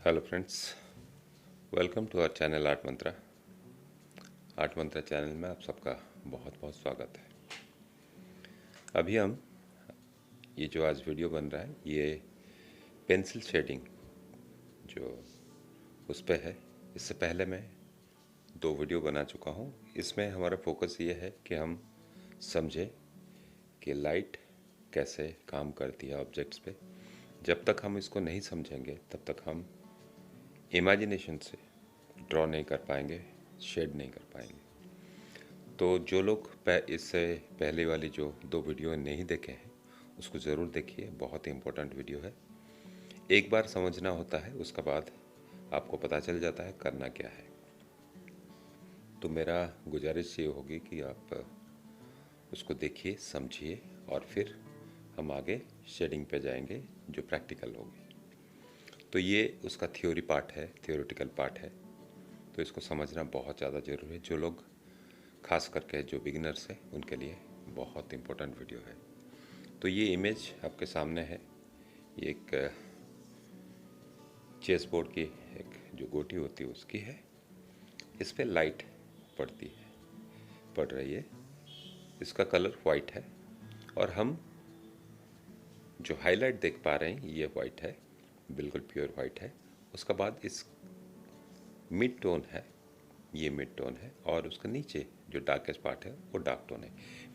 Hello friends, welcome to our channel Art Mantra channel में आप सबका बहुत बहुत स्वागत है। अभी हम ये जो आज वीडियो बन रहा है ये पेंसिल शेडिंग जो उस पे है। इससे पहले मैं 2 वीडियो बना चुका हूँ। इसमें हमारा फोकस ये है कि हम समझें कि लाइट कैसे काम करती है ऑब्जेक्ट्स पे। जब तक हम इसको नहीं समझेंगे तब तक हम इमेजिनेशन से ड्रॉ नहीं कर पाएंगे, शेड नहीं कर पाएंगे। तो जो लोग इससे पहले वाली जो 2 वीडियो नहीं देखे हैं उसको ज़रूर देखिए, बहुत ही इम्पोर्टेंट वीडियो है। एक बार समझना होता है, उसके बाद आपको पता चल जाता है करना क्या है। तो मेरा गुजारिश ये होगी कि आप उसको देखिए, समझिए और फिर हम आगे शेडिंग पे जाएंगे जो प्रैक्टिकल होगी। तो ये उसका थ्योरी पार्ट है, थियोरेटिकल पार्ट है। तो इसको समझना बहुत ज़्यादा ज़रूरी है। जो लोग खास करके जो बिगिनर्स हैं उनके लिए बहुत इम्पोर्टेंट वीडियो है। तो ये इमेज आपके सामने है। ये एक चेस बोर्ड की एक जो गोटी होती है उसकी है। इस पर लाइट पड़ रही है। इसका कलर वाइट है और हम जो हाईलाइट देख पा रहे हैं ये वाइट है, बिल्कुल प्योर वाइट है। उसके बाद इस मिड टोन है, ये मिड टोन है और उसके नीचे जो डार्केस्ट पार्ट है वो डार्क टोन है।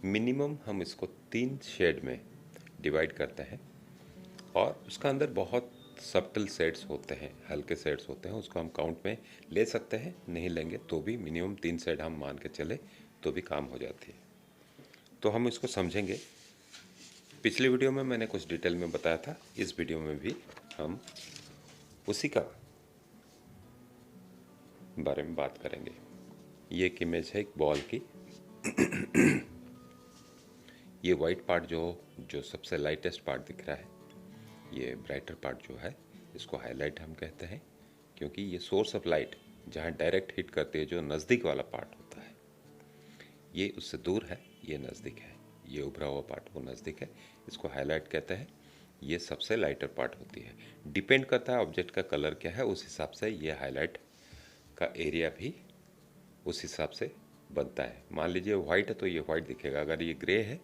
मिनिमम हम इसको 3 शेड में डिवाइड करते हैं और उसका अंदर बहुत सब्टल शेड्स होते हैं, हल्के शेड्स होते हैं। उसको हम काउंट में ले सकते हैं, नहीं लेंगे तो भी मिनिमम 3 शेड हम मान के चले तो भी काम हो जाती है। तो हम इसको समझेंगे। पिछली वीडियो में मैंने कुछ डिटेल में बताया था, इस वीडियो में भी हम उसी का बारे में बात करेंगे। ये एक इमेज है एक बॉल की। ये वाइट पार्ट जो सबसे लाइटेस्ट पार्ट दिख रहा है, ये ब्राइटर पार्ट जो है इसको हाईलाइट हम कहते हैं, क्योंकि ये सोर्स ऑफ लाइट जहाँ डायरेक्ट हिट करती है, जो नज़दीक वाला पार्ट होता है ये उससे दूर है, ये नज़दीक है। ये उभरा हुआ पार्ट वो नज़दीक है, इसको हाईलाइट कहते हैं। ये सबसे लाइटर पार्ट होती है। डिपेंड करता है ऑब्जेक्ट का कलर क्या है, उस हिसाब से ये हाईलाइट का एरिया भी उस हिसाब से बनता है। मान लीजिए वाइट है तो ये वाइट दिखेगा, अगर ये ग्रे है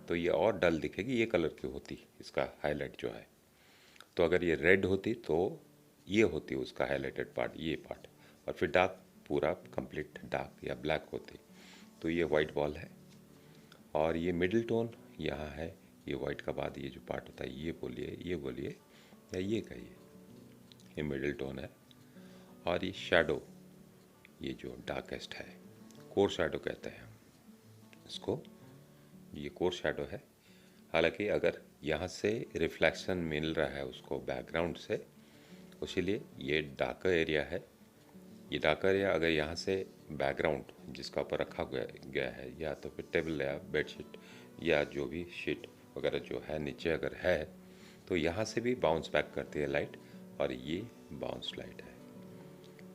तो ये और डल दिखेगी। ये कलर की होती इसका हाईलाइट जो है। तो अगर ये रेड होती तो ये होती उसका हाईलाइटेड पार्ट, ये पार्ट। और फिर डार्क पूरा कंप्लीट डार्क या ब्लैक होती। तो ये वाइट बॉल है और ये मिडिल टोन यहाँ है। ये वाइट का बाद ये जो पार्ट होता है ये बोलिए या ये कहिए, ये मिडिल टोन है। और ये शैडो, ये जो डार्केस्ट है, कोर शैडो कहते हैं इसको। ये कोर शैडो है। हालांकि अगर यहाँ से रिफ्लेक्शन मिल रहा है उसको बैकग्राउंड से, इसीलिए ये डार्कर एरिया है। ये डार्कर एरिया अगर यहाँ से बैकग्राउंड जिसका ऊपर रखा गया है, या तो फिर टेबल या बेडशीट या जो भी शीट वगैरह जो है नीचे अगर है, तो यहाँ से भी बाउंस बैक करती है लाइट और ये बाउंस लाइट है।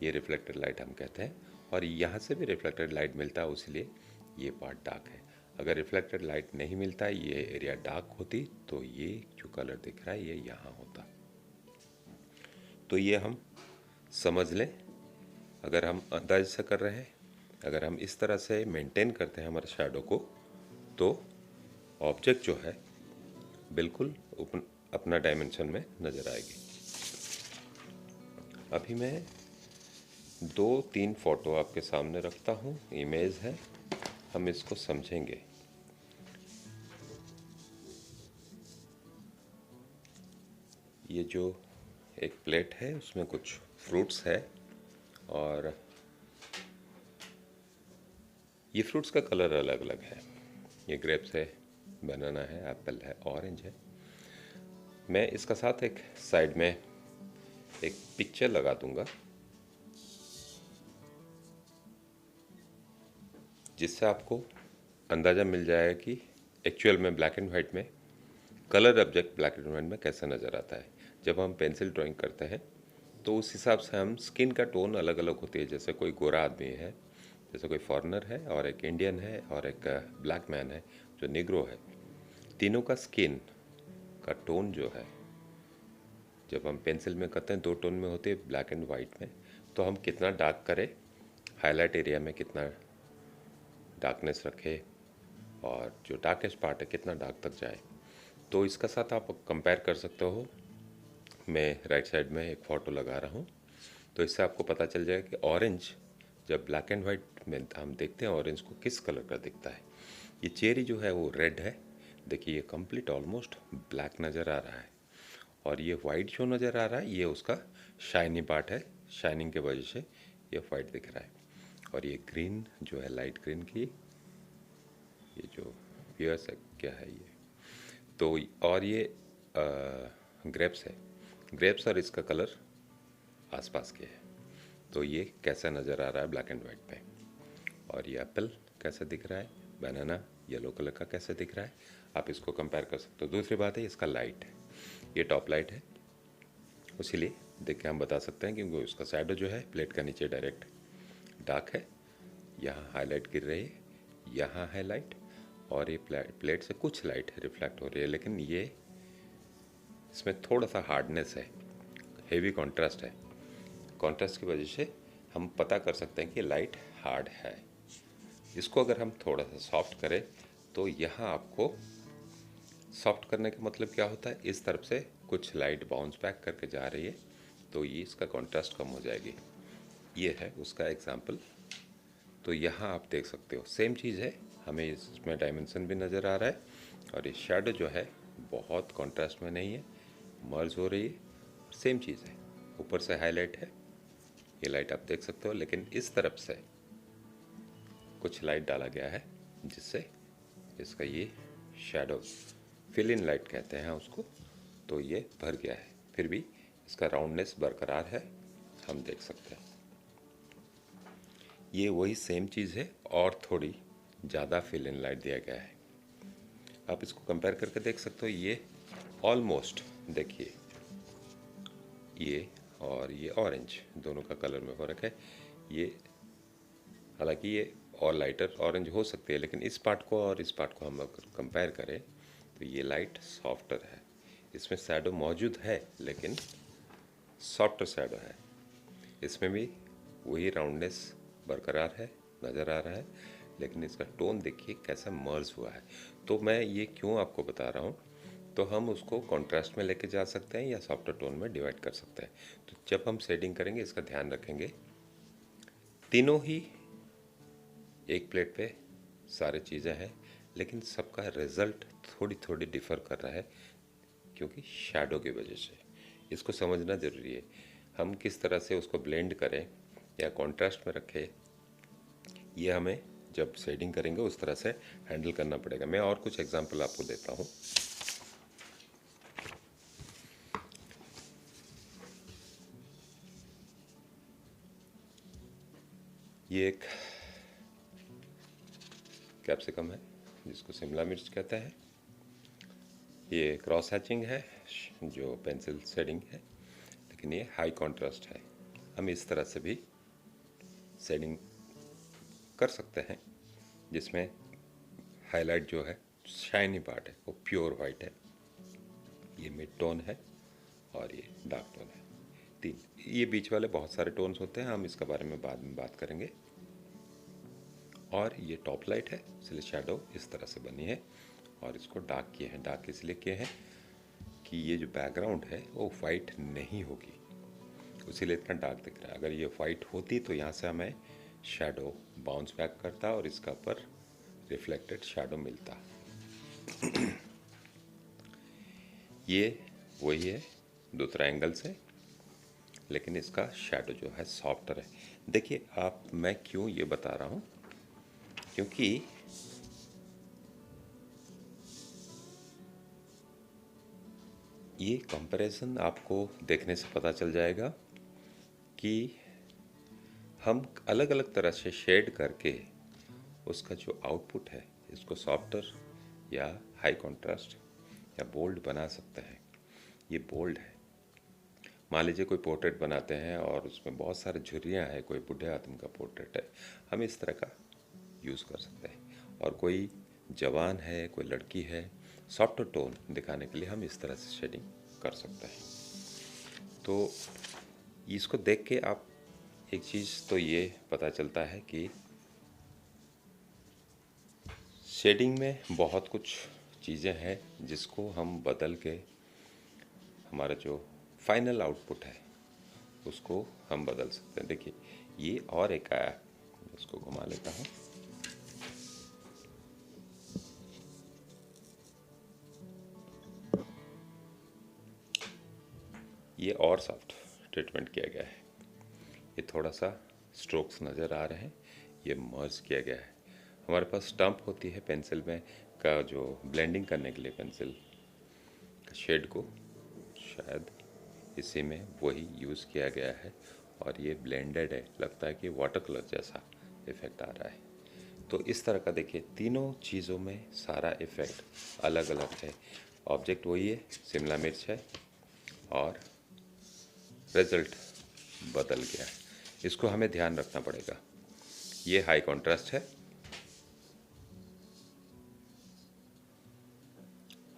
ये रिफ्लेक्टेड लाइट हम कहते हैं। और यहाँ से भी रिफ्लेक्टेड लाइट मिलता है, इसलिए ये पार्ट डार्क है। अगर रिफ्लेक्टेड लाइट नहीं मिलता है, ये एरिया डार्क होती, तो ये जो कलर दिख रहा है ये यहाँ होता। तो ये हम समझ लें। अगर हम अंदाज से कर रहे हैं, अगर हम इस तरह से मेंटेन करते हैं हमारे शैडो को, तो ऑब्जेक्ट जो है बिल्कुल अपना डायमेंशन में नज़र आएगी। अभी मैं 2-3 फ़ोटो आपके सामने रखता हूँ, इमेज है, हम इसको समझेंगे। ये जो एक प्लेट है उसमें कुछ फ्रूट्स है और ये फ्रूट्स का कलर अलग अलग है। ये ग्रेप्स है, बनाना है, एप्पल है, ऑरेंज है। मैं इसका साथ एक साइड में एक पिक्चर लगा दूंगा जिससे आपको अंदाज़ा मिल जाएगा कि एक्चुअल में ब्लैक एंड वाइट में colour object black and white में कैसा नज़र आता है। जब हम पेंसिल ड्राइंग करते हैं तो उस हिसाब से हम स्किन का टोन अलग अलग होती है। जैसे कोई गोरा आदमी है, जैसे कोई फॉरेनर है, और एक इंडियन है, और एक ब्लैक मैन है जो निग्रो है। तीनों का स्किन का टोन जो है जब हम पेंसिल में करते हैं 2 टोन में होते हैं, ब्लैक एंड वाइट में, तो हम कितना डार्क करें, हाईलाइट एरिया में कितना डार्कनेस रखें, और जो डार्केस्ट पार्ट है कितना डार्क तक जाए। तो इसका साथ आप कंपेयर कर सकते हो। मैं राइट साइड में एक फ़ोटो लगा रहा हूँ, तो इससे आपको पता चल जाएगा कि ऑरेंज जब ब्लैक एंड वाइट में हम देखते हैं ऑरेंज को किस कलर का दिखता है। ये चेरी जो है वो रेड है, देखिए ये कंप्लीट ऑलमोस्ट ब्लैक नज़र आ रहा है, और ये वाइट जो नज़र आ रहा है ये उसका शाइनी पार्ट है, शाइनिंग के वजह से ये वाइट दिख रहा है। और ये ग्रीन जो है, लाइट ग्रीन की, ये जो पियर्स है, क्या है ये, तो और ये ग्रेप्स है, ग्रेप्स और इसका कलर आसपास के है। तो ये कैसा नज़र आ रहा है ब्लैक एंड वाइट पे। और ये एप्पल कैसा दिख रहा है, बनाना येलो कलर का कैसे दिख रहा है, आप इसको कंपेयर कर सकते हो। दूसरी बात है इसका लाइट है, ये टॉप लाइट है, इसीलिए देख के हम बता सकते हैं क्योंकि उसका शैडो जो है प्लेट का नीचे डायरेक्ट डार्क है, यहाँ हाईलाइट गिर रही है, यहाँ है लाइट, और ये प्लेट से कुछ लाइट रिफ्लेक्ट हो रही है, लेकिन ये इसमें थोड़ा सा हार्डनेस है, हेवी कॉन्ट्रास्ट है। कॉन्ट्रास्ट की वजह से हम पता कर सकते हैं कि लाइट हार्ड है। इसको अगर हम थोड़ा सा सॉफ्ट करें तो यहाँ आपको सॉफ्ट करने का मतलब क्या होता है, इस तरफ से कुछ लाइट बाउंस बैक करके जा रही है, तो ये इसका कॉन्ट्रास्ट कम हो जाएगी। ये है उसका एग्जाम्पल। तो यहाँ आप देख सकते हो सेम चीज़ है, हमें इसमें डायमेंशन भी नज़र आ रहा है, और ये शेडो जो है बहुत कॉन्ट्रास्ट में नहीं है, मर्ज हो रही है, सेम चीज़ है। ऊपर से हाईलाइट है, ये लाइट आप देख सकते हो, लेकिन इस तरफ से कुछ लाइट डाला गया है जिससे इसका ये शेडो, फिल इन लाइट कहते हैं उसको, तो ये भर गया है, फिर भी इसका राउंडनेस बरकरार है, हम देख सकते हैं। ये वही सेम चीज़ है और थोड़ी ज़्यादा फिल इन लाइट दिया गया है। आप इसको कंपेयर करके देख सकते हो, ये ऑलमोस्ट देखिए, ये और ये ऑरेंज दोनों का कलर में फ़र्क है। ये हालांकि ये और लाइटर ऑरेंज हो सकती है, लेकिन इस पार्ट को और इस पार्ट को हम अगर कंपेयर करें तो ये लाइट सॉफ्टर है, इसमें शैडो मौजूद है लेकिन सॉफ्टर शैडो है। इसमें भी वही राउंडनेस बरकरार है, नज़र आ रहा है, लेकिन इसका टोन देखिए कैसा मर्ज हुआ है। तो मैं ये क्यों आपको बता रहा हूँ, तो हम उसको कॉन्ट्रास्ट में लेके जा सकते हैं या सॉफ्टर टोन में डिवाइड कर सकते हैं। तो जब हम शेडिंग करेंगे इसका ध्यान रखेंगे, तीनों ही एक प्लेट पे सारे चीज़ें हैं, लेकिन सबका रिज़ल्ट थोड़ी थोड़ी डिफ़र कर रहा है क्योंकि शैडो की वजह से। इसको समझना ज़रूरी है, हम किस तरह से उसको ब्लेंड करें या कॉन्ट्रास्ट में रखें, ये हमें जब शेडिंग करेंगे उस तरह से हैंडल करना पड़ेगा। मैं और कुछ एग्जांपल आपको देता हूँ। ये एक कैप्सिकम है जिसको शिमला मिर्च कहते हैं, ये क्रॉस हैचिंग है जो पेंसिल शेडिंग है, लेकिन ये हाई कॉन्ट्रास्ट है। हम इस तरह से भी शेडिंग कर सकते हैं जिसमें हाईलाइट जो है शाइनी पार्ट है वो प्योर वाइट है, ये मिड टोन है और ये डार्क टोन है। तीन ये बीच वाले बहुत सारे टोन्स होते हैं, हम इसके बारे में बाद में बात करेंगे। और ये टॉप लाइट है, इसलिए शैडो इस तरह से बनी है, और इसको डार्क किए हैं। डार्क इसलिए किए हैं कि ये जो बैकग्राउंड है वो वाइट नहीं होगी, इसीलिए इतना डार्क दिख रहा है। अगर ये वाइट होती तो यहाँ से हमें शैडो बाउंस बैक करता और इसका पर रिफ्लेक्टेड शैडो मिलता। ये वही है दूसरा एंगल से, लेकिन इसका शैडो जो है सॉफ्टर है। देखिए आप, मैं क्यों ये बता रहा हूँ, क्योंकि ये कंपैरिजन आपको देखने से पता चल जाएगा कि हम अलग अलग तरह से शेड करके उसका जो आउटपुट है इसको सॉफ्टर या हाई कंट्रास्ट या बोल्ड बना सकते हैं। ये बोल्ड है, मान लीजिए कोई पोर्ट्रेट बनाते हैं और उसमें बहुत सारे झुर्रियाँ हैं, कोई बूढ़े आदमी का पोर्ट्रेट है, हम इस तरह का यूज़ कर सकते हैं। और कोई जवान है, कोई लड़की है, सॉफ्ट टोन दिखाने के लिए हम इस तरह से शेडिंग कर सकते हैं। तो इसको देख के आप एक चीज़ तो ये पता चलता है कि शेडिंग में बहुत कुछ चीज़ें हैं जिसको हम बदल के हमारा जो फाइनल आउटपुट है उसको हम बदल सकते हैं। देखिए ये और एक आया, इसको घुमा लेता हूँ। ये और सॉफ्ट ट्रीटमेंट किया गया है, ये थोड़ा सा स्ट्रोक्स नज़र आ रहे हैं, ये मर्ज किया गया है। हमारे पास स्टम्प होती है पेंसिल में का जो ब्लेंडिंग करने के लिए पेंसिल शेड को, शायद इसी में वही यूज़ किया गया है और ये ब्लेंडेड है, लगता है कि वाटर कलर जैसा इफ़ेक्ट आ रहा है। तो इस तरह का देखिए तीनों चीज़ों में सारा इफ़ेक्ट अलग अलग है। ऑब्जेक्ट वही है, शिमला मिर्च है, और रिजल्ट बदल गया है। इसको हमें ध्यान रखना पड़ेगा। ये हाई कॉन्ट्रास्ट है,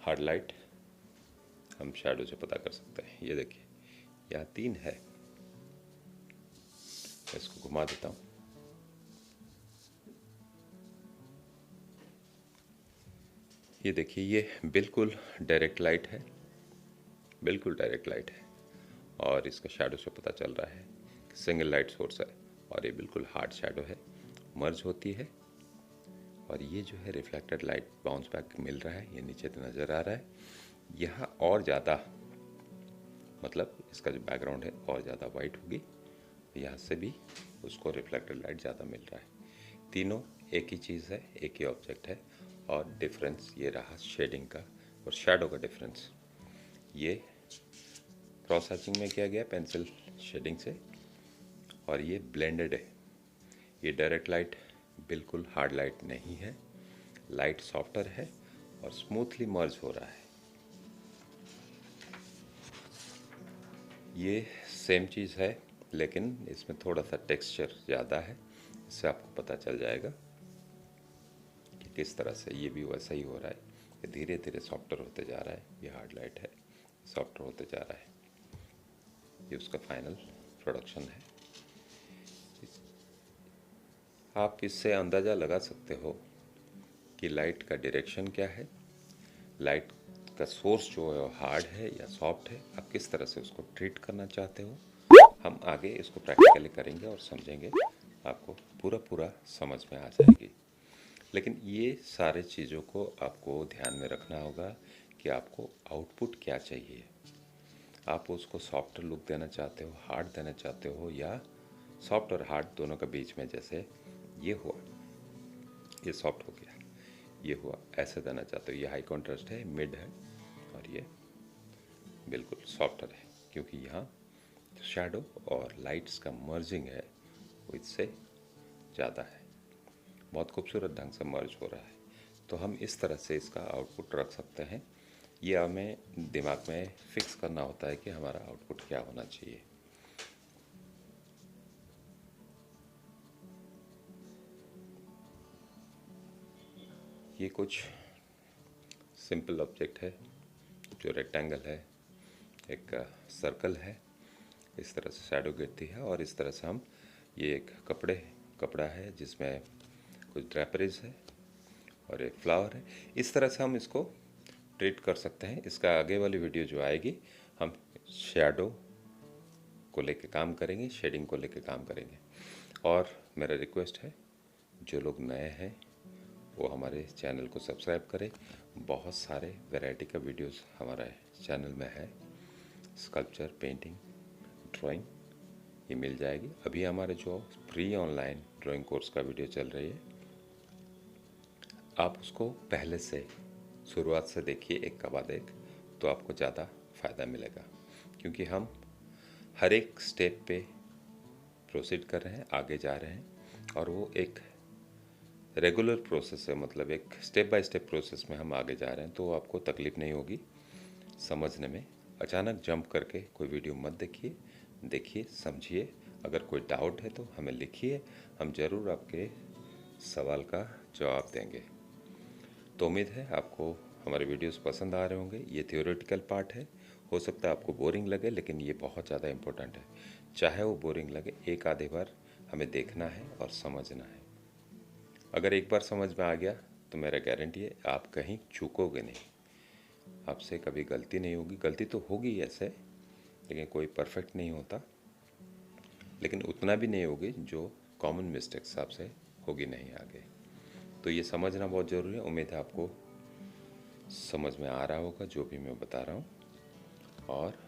हार्ड लाइट हम शैडो से पता कर सकते हैं। ये देखिए यहाँ 3 है, इसको घुमा देता हूँ। ये देखिए ये बिल्कुल डायरेक्ट लाइट है, बिल्कुल डायरेक्ट लाइट है, और इसका शैडो से पता चल रहा है कि सिंगल लाइट सोर्स है, और ये बिल्कुल हार्ड शैडो है, मर्ज होती है। और ये जो है रिफ्लेक्टेड लाइट बाउंस बैक मिल रहा है, ये नीचे तो नज़र आ रहा है। यहाँ और ज़्यादा, मतलब इसका जो बैकग्राउंड है और ज़्यादा वाइट होगी, यहाँ से भी उसको रिफ्लेक्टेड लाइट ज़्यादा मिल रहा है। तीनों एक ही चीज़ है, एक ही ऑब्जेक्ट है, और डिफरेंस ये रहा शेडिंग का और शैडो का डिफरेंस। ये क्रॉस हैचिंग में किया गया पेंसिल शेडिंग से, और ये ब्लेंडेड है। ये डायरेक्ट लाइट बिल्कुल हार्ड लाइट नहीं है, लाइट सॉफ्टर है और स्मूथली मर्ज हो रहा है। ये सेम चीज़ है, लेकिन इसमें थोड़ा सा टेक्सचर ज़्यादा है। इससे आपको पता चल जाएगा कि किस तरह से ये भी वैसा ही हो रहा है। ये धीरे धीरे सॉफ्टर होते जा रहा है, ये हार्ड लाइट है, सॉफ्टर होते जा रहा है। ये उसका फाइनल प्रोडक्शन है। आप इससे अंदाज़ा लगा सकते हो कि लाइट का डायरेक्शन क्या है, लाइट का सोर्स जो है हार्ड है या सॉफ्ट है, आप किस तरह से उसको ट्रीट करना चाहते हो। हम आगे इसको प्रैक्टिकली करेंगे और समझेंगे, आपको पूरा समझ में आ जाएगी। लेकिन ये सारे चीज़ों को आपको ध्यान में रखना होगा कि आपको आउटपुट क्या चाहिए। आप उसको सॉफ्ट लुक देना चाहते हो, हार्ड देना चाहते हो, या सॉफ्ट और हार्ड दोनों के बीच में, जैसे ये हुआ, ये सॉफ्ट हो गया, ये हुआ, ऐसे देना चाहते हो। ये हाई कॉन्ट्रास्ट है, मिड है, और ये बिल्कुल सॉफ्टर है, क्योंकि यहाँ शैडो और लाइट्स का मर्जिंग है वो इससे ज़्यादा है, बहुत खूबसूरत ढंग से मर्ज हो रहा है। तो हम इस तरह से इसका आउटपुट रख सकते हैं। ये हमें दिमाग में फिक्स करना होता है कि हमारा आउटपुट क्या होना चाहिए। ये कुछ सिंपल ऑब्जेक्ट है, जो रेक्टेंगल है, एक सर्कल है, इस तरह से शैडो गिरती है, और इस तरह से हम, ये एक कपड़ा है जिसमें कुछ ड्रेपरीज है और एक फ्लावर है। इस तरह से हम इसको ट्रीट कर सकते हैं। इसका आगे वाली वीडियो जो आएगी, हम शैडो को लेके काम करेंगे, शेडिंग को लेके काम करेंगे। और मेरा रिक्वेस्ट है, जो लोग नए हैं वो हमारे चैनल को सब्सक्राइब करें। बहुत सारे वैरायटी का वीडियोस हमारे चैनल में है, स्कल्पचर, पेंटिंग, ड्राइंग, ये मिल जाएगी। अभी हमारे जो फ्री ऑनलाइन ड्राइंग कोर्स का वीडियो चल रही है, आप उसको पहले से शुरुआत से देखिए एक के बाद एक, तो आपको ज़्यादा फ़ायदा मिलेगा, क्योंकि हम हर एक स्टेप पे प्रोसीड कर रहे हैं, आगे जा रहे हैं, और वो एक रेगुलर प्रोसेस है, मतलब एक स्टेप बाय स्टेप प्रोसेस में हम आगे जा रहे हैं। तो आपको तकलीफ़ नहीं होगी समझने में। अचानक जंप करके कोई वीडियो मत देखिए, समझिए। अगर कोई डाउट है तो हमें लिखिए, हम ज़रूर आपके सवाल का जवाब देंगे। तो उम्मीद है आपको हमारे वीडियोस पसंद आ रहे होंगे। ये थियोरेटिकल पार्ट है, हो सकता है आपको बोरिंग लगे, लेकिन ये बहुत ज़्यादा इम्पोर्टेंट है। चाहे वो बोरिंग लगे, एक आधे बार हमें देखना है और समझना है। अगर एक बार समझ में आ गया तो मेरा गारंटी है आप कहीं चूकोगे नहीं, आपसे कभी गलती नहीं होगी। गलती तो होगी ऐसे, लेकिन कोई परफेक्ट नहीं होता, लेकिन उतना भी नहीं होगी जो कॉमन मिस्टेक्स आपसे होगी नहीं आगे। तो ये समझना बहुत ज़रूरी है। उम्मीद है आपको समझ में आ रहा होगा जो भी मैं बता रहा हूँ। और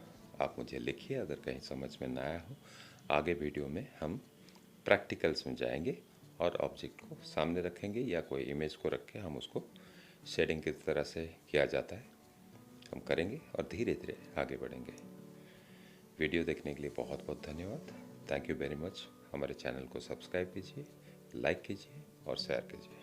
आप मुझे लिखिए अगर कहीं समझ में ना आया हो। आगे वीडियो में हम प्रैक्टिकल्स में जाएंगे और ऑब्जेक्ट को सामने रखेंगे या कोई इमेज को रख के हम उसको शेडिंग किस तरह से किया जाता है हम करेंगे और धीरे धीरे आगे बढ़ेंगे। वीडियो देखने के लिए बहुत बहुत धन्यवाद। Thank you very much. हमारे चैनल को सब्सक्राइब कीजिए, लाइक कीजिए और शेयर कीजिए।